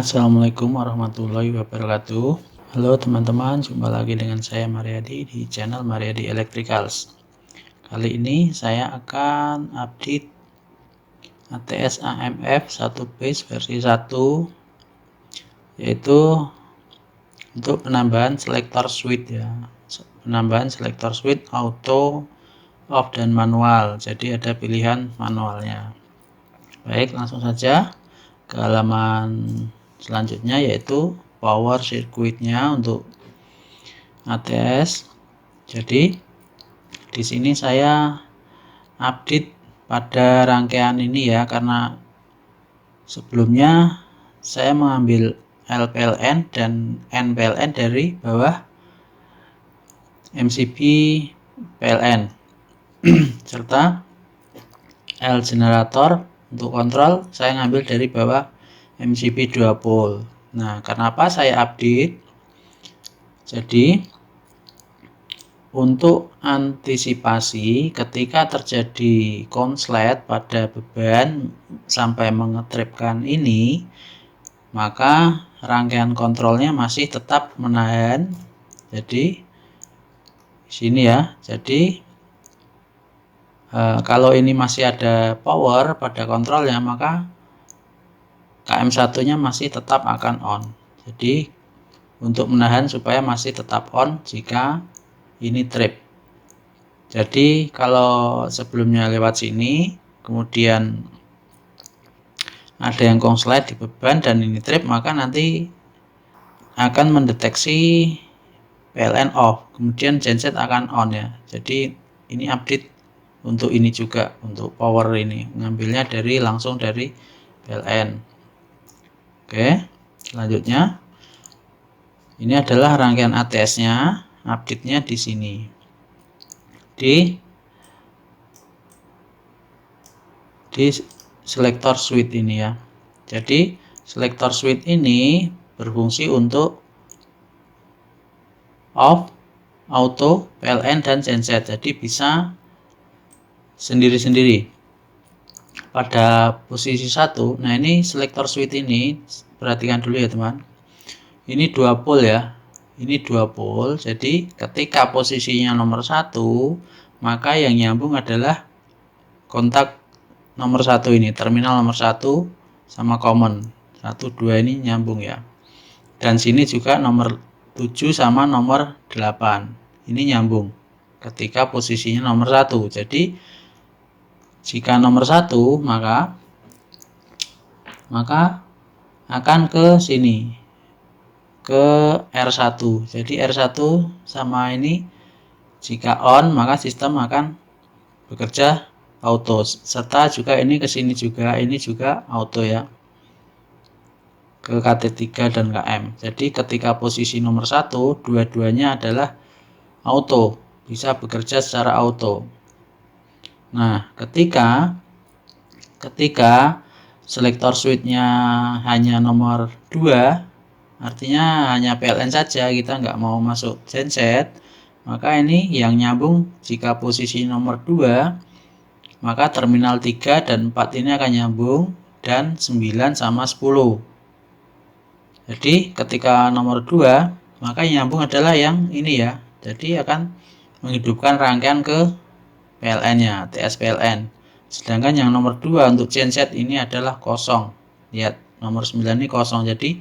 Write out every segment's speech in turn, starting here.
Assalamualaikum warahmatullahi wabarakatuh. Halo teman-teman, jumpa lagi dengan saya Mariadi di channel Mariadi Electricals. Kali ini saya akan update ATS AMF 1 base versi 1, yaitu untuk penambahan selektor switch ya. Penambahan selektor switch auto, off dan manual. Jadi ada pilihan manualnya. Baik, langsung saja ke halaman selanjutnya, yaitu power circuitnya untuk ATS. Jadi di sini saya update pada rangkaian ini ya, karena sebelumnya saya mengambil LPLN dan NPLN dari bawah MCB PLN serta L generator untuk kontrol saya ngambil dari bawah MCB 2 pole. Nah, kenapa saya update? Jadi untuk antisipasi ketika terjadi konslet pada beban sampai mengetripkan ini, maka rangkaian kontrolnya masih tetap menahan. Jadi sini ya. Jadi kalau ini masih ada power pada kontrolnya, maka KM1 nya masih tetap akan on. Jadi untuk menahan supaya masih tetap on jika ini trip. Jadi kalau sebelumnya lewat sini, kemudian ada yang konslet di beban dan ini trip, maka nanti akan mendeteksi PLN off, kemudian genset akan on ya. Jadi ini update untuk ini juga, untuk power ini ngambilnya langsung dari PLN. Oke, selanjutnya ini adalah rangkaian ATS-nya, update-nya di sini. Di selektor switch ini ya. Jadi selektor switch ini berfungsi untuk off, auto, PLN dan genset. Jadi bisa sendiri-sendiri pada posisi 1. Nah, ini selektor switch ini perhatikan dulu ya teman. Ini 2 pole ya. Ini 2 pole. Jadi ketika posisinya nomor 1, maka yang nyambung adalah kontak nomor 1 ini, terminal nomor 1 sama common 1 2 ini nyambung ya. Dan sini juga nomor 7 sama nomor 8 ini nyambung ketika posisinya nomor 1. Jadi jika nomor 1 maka akan ke sini, ke R1. Jadi R1 sama ini jika on, maka sistem akan bekerja auto, serta juga ini ke sini juga, ini juga auto ya, ke KT3 dan KM. Jadi ketika posisi nomor 1, dua-duanya adalah auto, bisa bekerja secara auto. Nah, ketika selektor switch-nya hanya nomor 2, artinya hanya PLN saja, kita nggak mau masuk genset, maka ini yang nyambung jika posisi nomor 2, maka terminal 3 dan 4 ini akan nyambung, dan 9 sama 10. Jadi ketika nomor 2, maka yang nyambung adalah yang ini ya. Jadi akan menghidupkan rangkaian ke PLN-nya, ATS PLN. Sedangkan yang nomor 2 untuk genset ini adalah kosong. Lihat, nomor 9 ini kosong. Jadi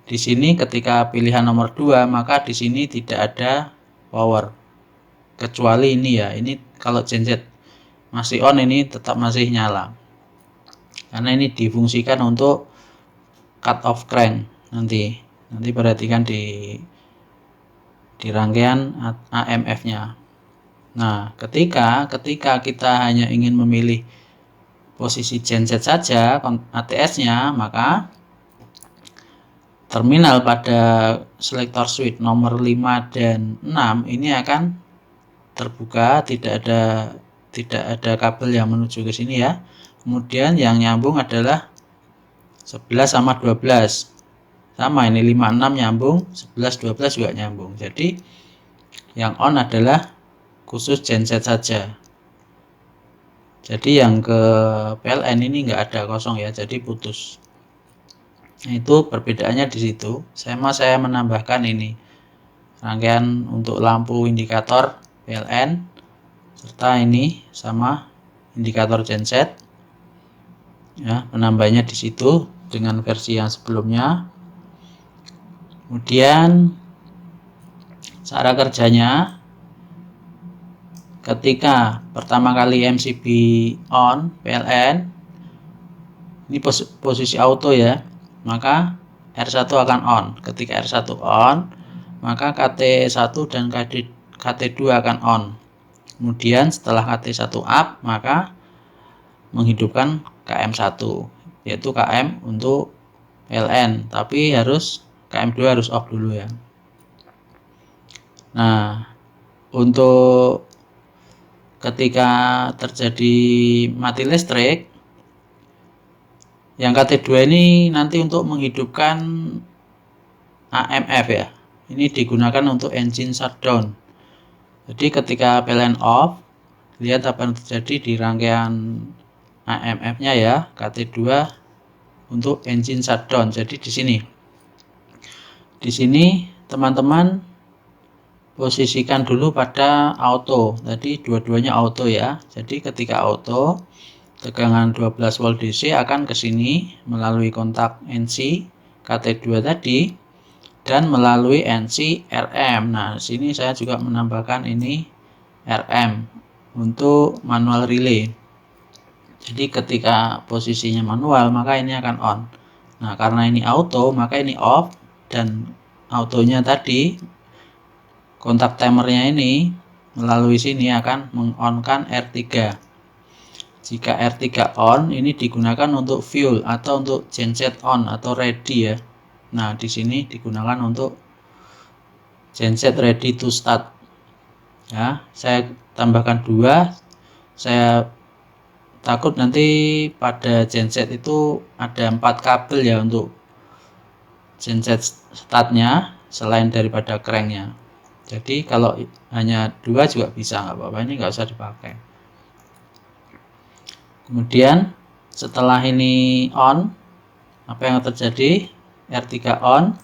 di sini ketika pilihan nomor 2, maka di sini tidak ada power. Kecuali ini ya. Ini kalau genset masih on, ini tetap masih nyala. Karena ini difungsikan untuk cut off crank. Nanti perhatikan di rangkaian AMF-nya. Nah, ketika kita hanya ingin memilih posisi genset saja ATS-nya, maka terminal pada selektor switch nomor 5 dan 6 ini akan terbuka, tidak ada kabel yang menuju ke sini ya. Kemudian yang nyambung adalah 11 sama 12. Sama, ini 5 6 nyambung, 11 12 juga nyambung. Jadi yang on adalah khusus genset saja. Jadi yang ke PLN ini enggak ada, kosong ya, jadi putus. Nah, itu perbedaannya di situ. Saya menambahkan ini rangkaian untuk lampu indikator PLN serta ini sama indikator genset. Ya, penambahnya di situ dengan versi yang sebelumnya. Kemudian cara kerjanya, ketika pertama kali MCB on PLN, ini posisi auto ya, maka R1 akan on. Ketika R1 on, maka KT1 dan KT2 akan on. Kemudian setelah KT1 up, maka menghidupkan KM1, yaitu KM untuk PLN, tapi KM2 harus off dulu ya. Nah, untuk ketika terjadi mati listrik, yang KT2 ini nanti untuk menghidupkan AMF ya. Ini digunakan untuk engine shutdown. Jadi ketika PLN off, lihat apa yang terjadi di rangkaian AMF-nya ya, KT2 untuk engine shutdown. Jadi di sini teman-teman posisikan dulu pada auto. Tadi dua-duanya auto ya. Jadi ketika auto, tegangan 12 volt DC akan ke sini melalui kontak NC KT2 tadi dan melalui NC RM. Nah, di sini saya juga menambahkan ini RM untuk manual relay. Jadi ketika posisinya manual, maka ini akan on. Nah, karena ini auto, maka ini off, dan autonya tadi kontak timernya ini melalui sini akan mengonkan R3. Jika R3 on, ini digunakan untuk fuel atau untuk genset on atau ready ya. Nah, di sini digunakan untuk genset ready to start. Ya, saya tambahkan 2. Saya takut nanti pada genset itu ada 4 kabel ya untuk genset startnya selain daripada cranknya. Jadi kalau hanya 2 juga bisa, nggak apa-apa, ini nggak usah dipakai. Kemudian setelah ini on, apa yang terjadi? R3 on.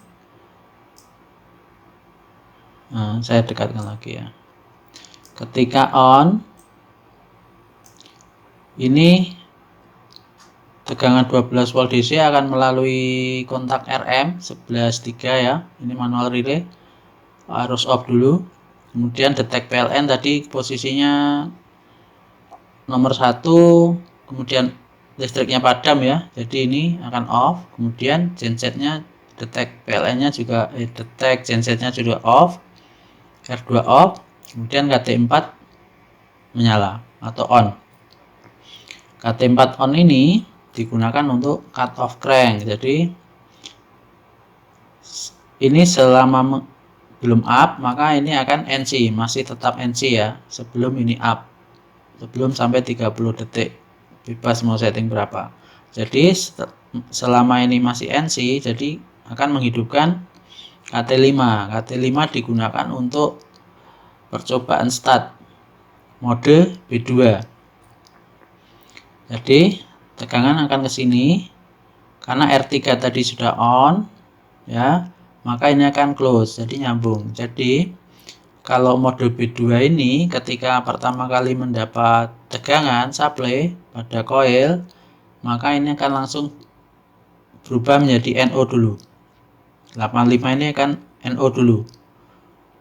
Nah, saya dekatkan lagi ya. Ketika on, ini tegangan 12 volt DC akan melalui kontak RM 11.3 ya. Ini manual relay. Harus off dulu. Kemudian detect PLN tadi posisinya nomor 1, kemudian listriknya padam ya. Jadi ini akan off. Kemudian gensetnya detect PLN-nya juga detect gensetnya juga off. R2 off. Kemudian KT4 menyala atau on. KT4 on ini digunakan untuk cut off crank. Jadi ini selama belum up, maka ini akan NC, masih tetap NC ya, sebelum ini up, sebelum sampai 30 detik, bebas mau setting berapa. Jadi selama ini masih NC, jadi akan menghidupkan KT5. KT5 digunakan untuk percobaan start mode B2. Jadi tegangan akan ke sini karena R3 tadi sudah on ya, maka ini akan close, jadi nyambung. Jadi kalau mode B2 ini ketika pertama kali mendapat tegangan supply pada coil, maka ini akan langsung berubah menjadi NO dulu. 85 ini akan NO dulu.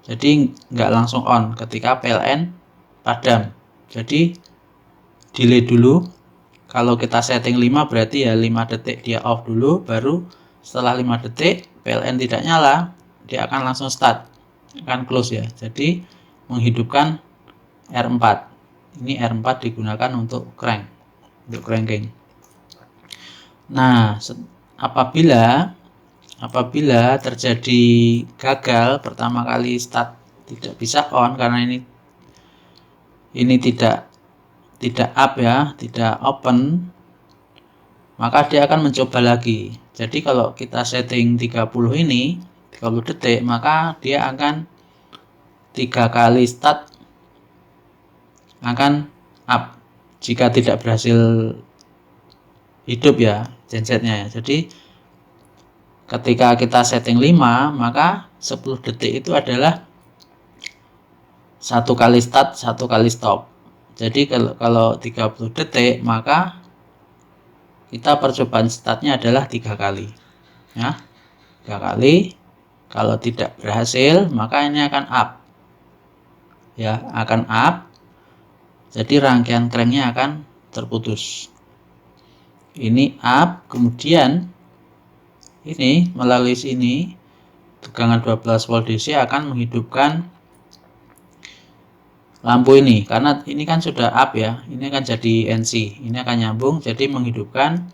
Jadi nggak langsung on ketika PLN padam. Jadi delay dulu. Kalau kita setting 5 berarti ya 5 detik dia off dulu, baru setelah 5 detik PLN tidak nyala, dia akan langsung start, akan close ya. Jadi menghidupkan R4. Ini R4 digunakan untuk crank, untuk cranking. Nah, apabila terjadi gagal pertama kali start tidak bisa on karena ini tidak up ya, tidak open, maka dia akan mencoba lagi. Jadi kalau kita setting 30 ini 30 detik, maka dia akan 3 kali start akan up jika tidak berhasil hidup ya gensetnya. Jadi ketika kita setting 5, maka 10 detik itu adalah 1 kali start, 1 kali stop. Jadi kalau 30 detik, maka kita percobaan startnya adalah 3 kali. Ya, 3 kali. Kalau tidak berhasil, maka ini akan up. Ya, akan up. Jadi rangkaian cranknya akan terputus. Ini up, kemudian ini melalui sini tegangan 12 volt DC akan menghidupkan lampu ini, karena ini kan sudah up ya, ini akan jadi NC, ini akan nyambung, jadi menghidupkan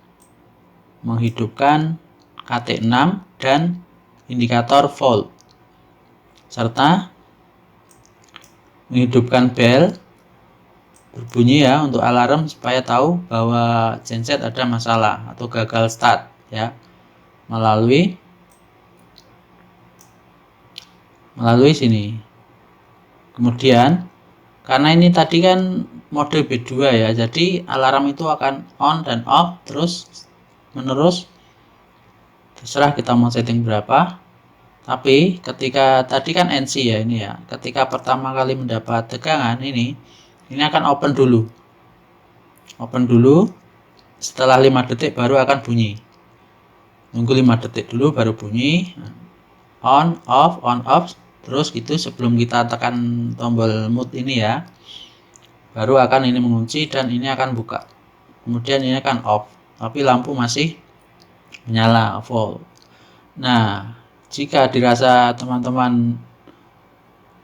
KT6 dan indikator volt, serta menghidupkan bel berbunyi ya untuk alarm supaya tahu bahwa genset ada masalah atau gagal start ya, melalui sini. Kemudian karena ini tadi kan mode B2 ya, jadi alarm itu akan on dan off terus menerus, terserah kita mau setting berapa. Tapi ketika tadi kan NC ya ini ya, ketika pertama kali mendapat tegangan ini akan open dulu, setelah 5 detik baru akan bunyi, nunggu 5 detik dulu baru bunyi, on off terus gitu sebelum kita tekan tombol mute ini ya, baru akan ini mengunci dan ini akan buka, kemudian ini akan off tapi lampu masih menyala full. Nah, jika dirasa teman-teman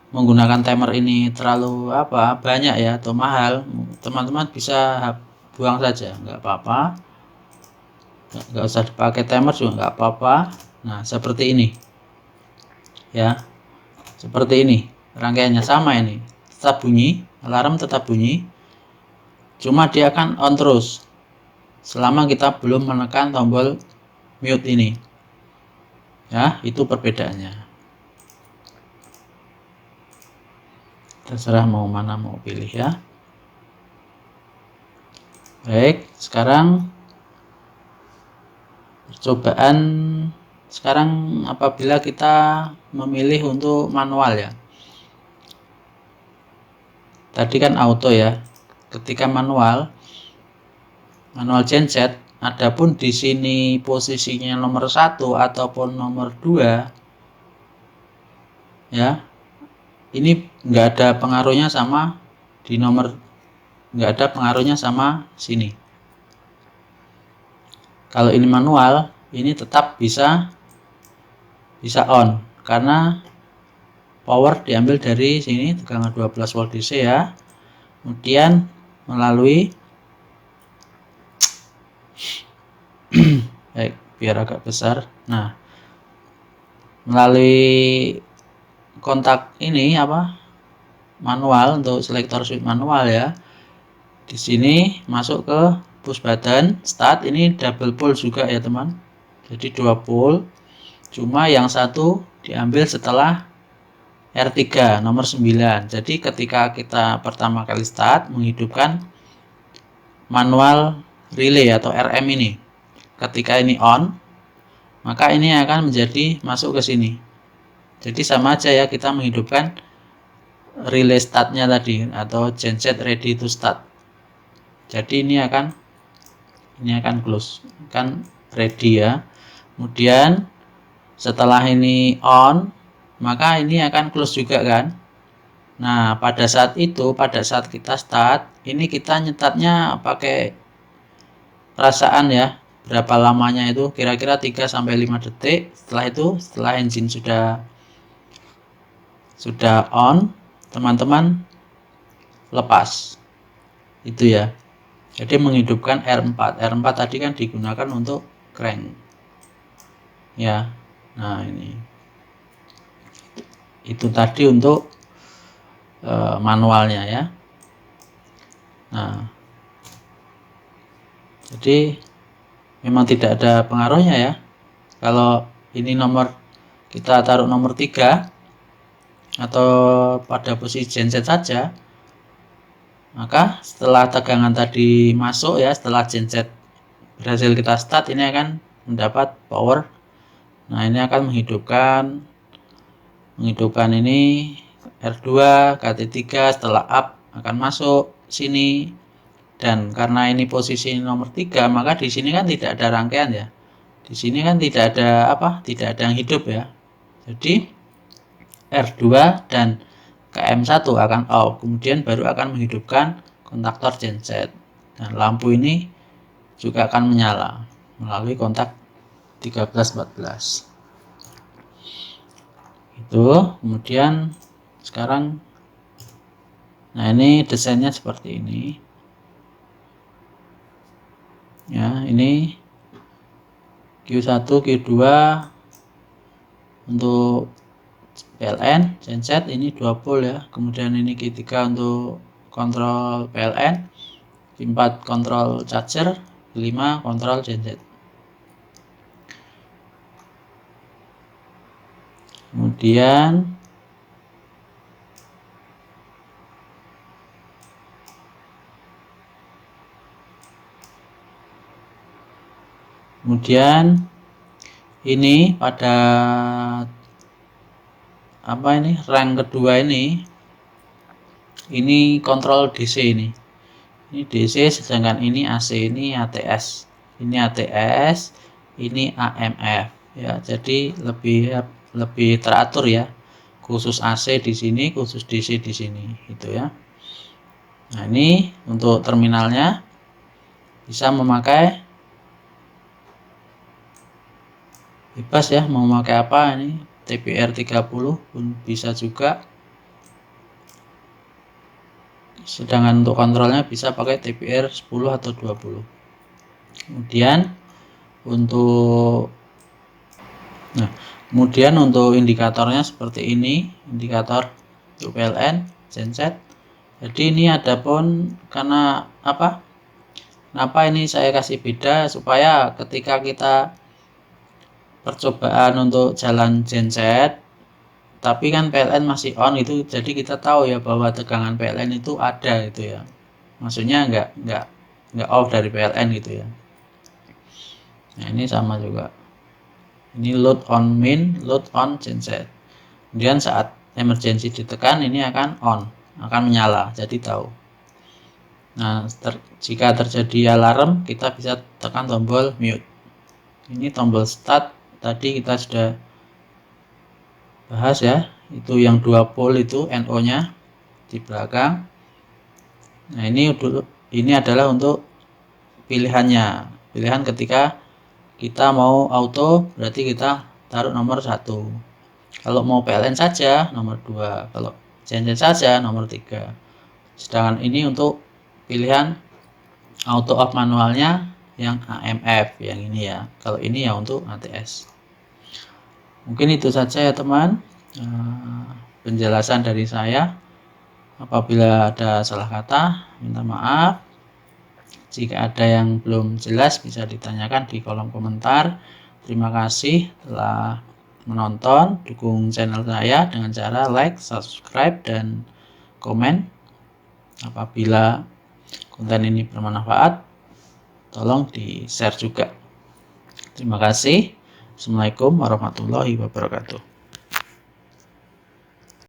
menggunakan timer ini terlalu banyak ya atau mahal, teman-teman bisa buang saja, nggak apa-apa, nggak usah dipakai timer juga nggak apa-apa. Nah, seperti ini ya, seperti ini rangkaiannya sama, ini tetap bunyi, alarm tetap bunyi, cuma dia akan on terus selama kita belum menekan tombol mute ini ya, itu perbedaannya. Terserah mau mana mau pilih ya. Baik, sekarang percobaan apabila kita memilih untuk manual ya. Tadi kan auto ya. Ketika manual genset, adapun di sini posisinya nomor 1 ataupun nomor 2 ya, ini nggak ada pengaruhnya sama di nomor, nggak ada pengaruhnya sama sini. Kalau ini manual, ini tetap bisa on karena power diambil dari sini tegangan 12 volt DC ya, kemudian melalui baik, biar agak besar. Nah, melalui kontak ini manual untuk selektor switch manual ya, di sini masuk ke push button start, ini double pole juga ya teman, jadi 2 pole, cuma yang satu diambil setelah R3 nomor 9. Jadi ketika kita pertama kali start menghidupkan manual relay atau RM ini, ketika ini on, maka ini akan menjadi masuk ke sini. Jadi sama aja ya, kita menghidupkan relay startnya tadi atau genset ready to start. Jadi ini akan close, kan ready ya. Kemudian setelah ini on, maka ini akan close juga kan. Nah, pada saat kita start, ini kita nyetatnya pakai perasaan ya, berapa lamanya itu, kira-kira 3-5 detik. Setelah engine sudah on, teman-teman lepas itu ya. Jadi menghidupkan R4 tadi kan digunakan untuk crank ya. Nah, ini itu tadi untuk manualnya ya. Nah, jadi memang tidak ada pengaruhnya ya. Kalau ini kita taruh nomor 3 atau pada posisi genset saja, maka setelah tegangan tadi masuk ya, setelah genset berhasil kita start, ini akan mendapat power Nah, ini akan menghidupkan ini R2, KT3 setelah up akan masuk sini. Dan karena ini posisi nomor 3, maka di sini kan tidak ada rangkaian ya. Di sini kan tidak ada tidak ada yang hidup ya. Jadi R2 dan KM1 akan off, kemudian baru akan menghidupkan kontaktor genset. Dan lampu ini juga akan menyala melalui kontak 13-14. Itu, kemudian sekarang nah ini desainnya seperti ini. Ya, ini Q1, Q2 untuk PLN, genset ini 2 pol ya. Kemudian ini Q3 untuk kontrol PLN, Q4 kontrol charger, Q5 kontrol genset. Kemudian ini pada rank kedua ini kontrol DC ini DC, sedangkan ini AC, ini ATS, ini AMF ya. Jadi lebih teratur ya, khusus AC di sini, khusus DC di sini gitu ya. Nah, ini untuk terminalnya bisa memakai bebas ya, mau memakai apa ini TPR 30 pun bisa juga. Sedangkan untuk kontrolnya bisa pakai TPR 10 atau 20. Kemudian untuk indikatornya seperti ini, indikator untuk PLN genset. Jadi ini ada pun karena kenapa ini saya kasih beda, supaya ketika kita percobaan untuk jalan genset tapi kan PLN masih on itu, jadi kita tahu ya bahwa tegangan PLN itu ada gitu ya. Maksudnya nggak off dari PLN gitu ya. Nah, ini sama juga. Ini load on main, load on genset. Kemudian saat emergency ditekan ini akan on, akan menyala, jadi tahu. Nah, jika terjadi alarm kita bisa tekan tombol mute. Ini tombol start tadi kita sudah bahas ya, itu yang 2 pol itu NO nya di belakang. Nah, ini adalah untuk pilihan ketika kita mau auto berarti kita taruh nomor 1, kalau mau PLN saja nomor 2, kalau genset saja nomor 3. Sedangkan ini untuk pilihan auto off manualnya yang AMF yang ini ya, kalau ini ya untuk ATS. Mungkin itu saja ya teman, penjelasan dari saya. Apabila ada salah kata minta maaf. Jika ada yang belum jelas bisa ditanyakan di kolom komentar. Terima kasih telah menonton. Dukung channel saya dengan cara like, subscribe, dan komen. Apabila konten ini bermanfaat, tolong di share juga. Terima kasih. Assalamualaikum warahmatullahi wabarakatuh.